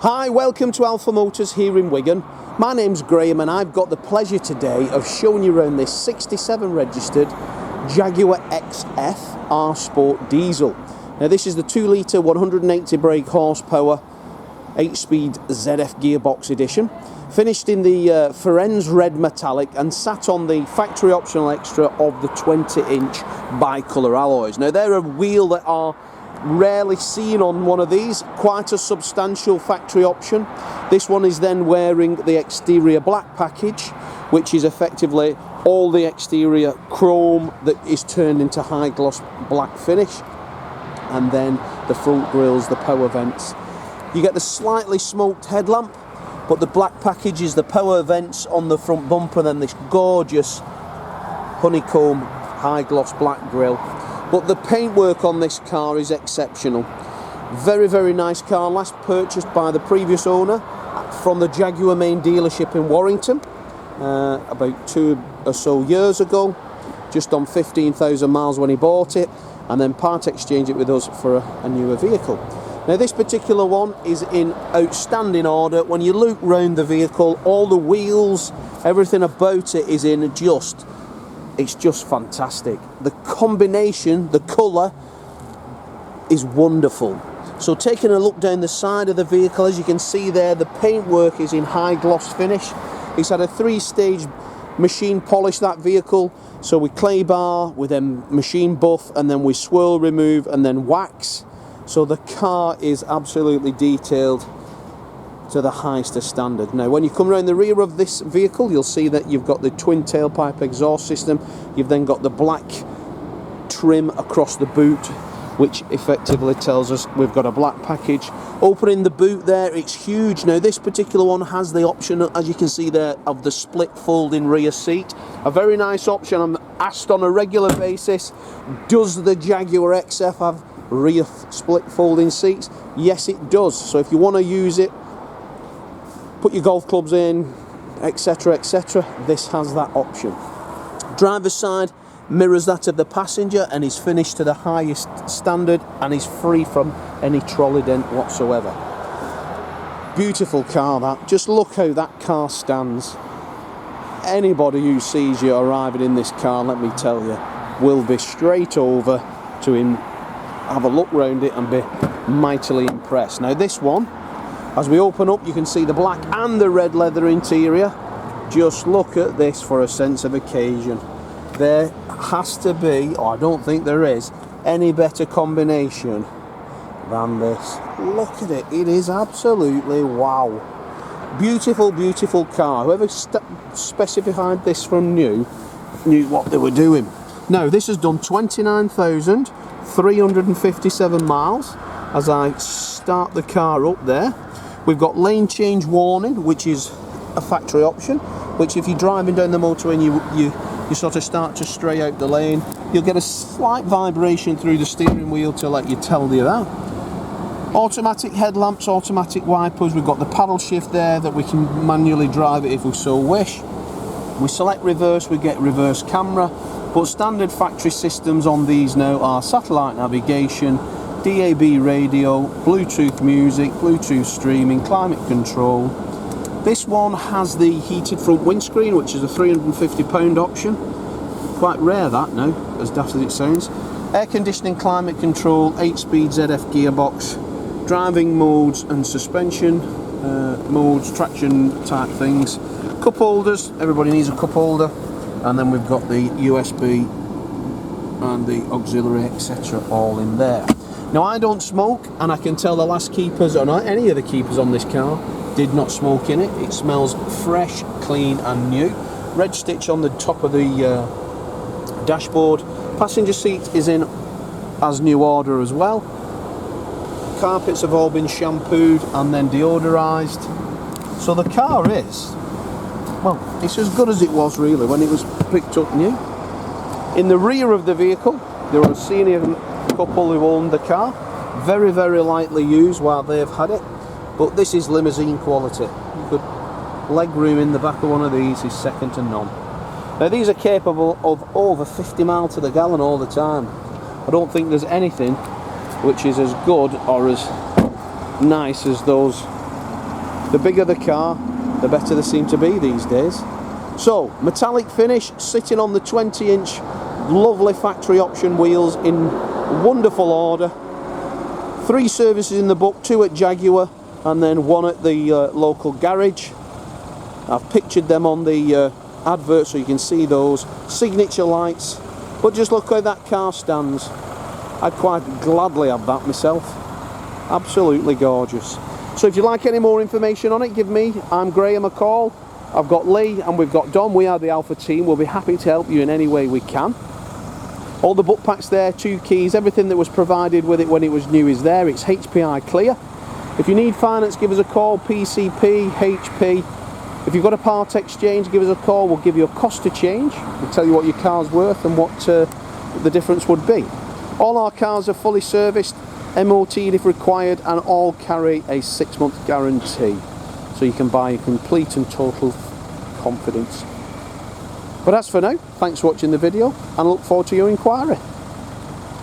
Hi, welcome to Alpha Motors here in Wigan. My name's Graham and I've got the pleasure today of showing you around this 67 registered Jaguar XF R-Sport diesel. Now this is the 2 litre 180 brake horsepower 8-speed ZF gearbox edition, finished in the Firenze Red Metallic and sat on the factory optional extra of the 20-inch bicolour alloys. Now they're a wheel that are rarely seen on one of these, quite a substantial factory option. This one is then wearing the exterior black package, which is effectively all the exterior chrome that is turned into high gloss black finish, and then the front grills, the power vents. You get the slightly smoked headlamp, but the black package is the power vents on the front bumper, and then this gorgeous honeycomb high gloss black grille. But the paintwork on this car is exceptional. Very, very nice car, last purchased by the previous owner from the Jaguar main dealership in Warrington about 2 or so years ago, just on 15,000 miles when he bought it, and then part exchanged it with us for a newer vehicle. Now this particular one is in outstanding order. When you look round the vehicle, all the wheels, everything about it is in it's just fantastic. The combination, the colour is wonderful. So taking a look down the side of the vehicle, as you can see there, the paintwork is in high gloss finish. It's had a 3-stage machine polish, that vehicle. So we clay bar, we then machine buff, and then we swirl remove and then wax. So the car is absolutely detailed to the highest of standard. Now when you come around the rear of this vehicle, you'll see that you've got the twin tailpipe exhaust system. You've then got the black trim across the boot, which effectively tells us we've got a black package. Opening the boot there, it's huge. Now this particular one has the option, as you can see there, of the split folding rear seat. A very nice option. I'm asked on a regular basis, does the Jaguar XF have rear split folding seats? Yes, it does. So if you want to use it, put your golf clubs in, etc, etc, this has that option. Driver's side mirrors that of the passenger and is finished to the highest standard and is free from any trolley dent whatsoever. Beautiful car that. Just look how that car stands. Anybody who sees you arriving in this car, let me tell you, will be straight over to him, have a look round it and be mightily impressed. Now this one, as we open up, you can see the black and the red leather interior. Just look at this for a sense of occasion. There has to be, or I don't think there is, any better combination than this. Look at it, it is absolutely wow. Beautiful, beautiful car. Whoever specified this from new knew what they were doing. Now this has done 29,357 miles as I start the car up there. We've got lane change warning, which is a factory option, which if you're driving down the motorway and you sort of start to stray out the lane, you'll get a slight vibration through the steering wheel to let you tell you that. Automatic headlamps, automatic wipers. We've got the paddle shift there that we can manually drive it if we so wish. We select reverse, we get reverse camera, but standard factory systems on these now are satellite navigation, DAB radio, Bluetooth music, Bluetooth streaming, climate control. This one has the heated front windscreen, which is a £350 option. Quite rare that now, as daft as it sounds. Air conditioning, climate control, 8-speed ZF gearbox, driving modes and suspension modes, traction type things. Cup holders, everybody needs a cup holder. And then we've got the USB and the auxiliary, etc. all in there. Now I don't smoke, and I can tell the last keepers, or not any of the keepers on this car, did not smoke in it. It smells fresh, clean and new. Red stitch on the top of the dashboard. Passenger seat is in as new order as well. Carpets have all been shampooed and then deodorized. So the car is, well, it's as good as it was really when it was picked up new. In the rear of the vehicle, there are a senior couple who owned the car. Very, very lightly used while they've had it. But this is limousine quality. Good leg room in the back of one of these is second to none. Now these are capable of over 50 miles to the gallon all the time. I don't think there's anything which is as good or as nice as those The bigger the car, the better they seem to be these days. So, metallic finish, sitting on the 20-inch lovely factory option wheels in wonderful order. 3 services in the book, 2 at Jaguar and then 1 at the local garage. I've pictured them on the advert so you can see those. Signature lights, but just look how that car stands. I'd quite gladly have that myself. Absolutely gorgeous. So if you'd like any more information on it, give me, I'm Graham, a call. I've got Lee and we've got Dom. We are the Alpha team. We'll be happy to help you in any way we can. All the book packs there, 2 keys, everything that was provided with it when it was new is there. It's HPI clear. If you need finance, give us a call, PCP, HP. If you've got a part exchange, give us a call. We'll give you a cost to change. We'll tell you what your car's worth and what the difference would be. All our cars are fully serviced, MOT'd if required, and all carry a 6-month guarantee. So you can buy in complete and total confidence. But as for now, thanks for watching the video and I look forward to your inquiry.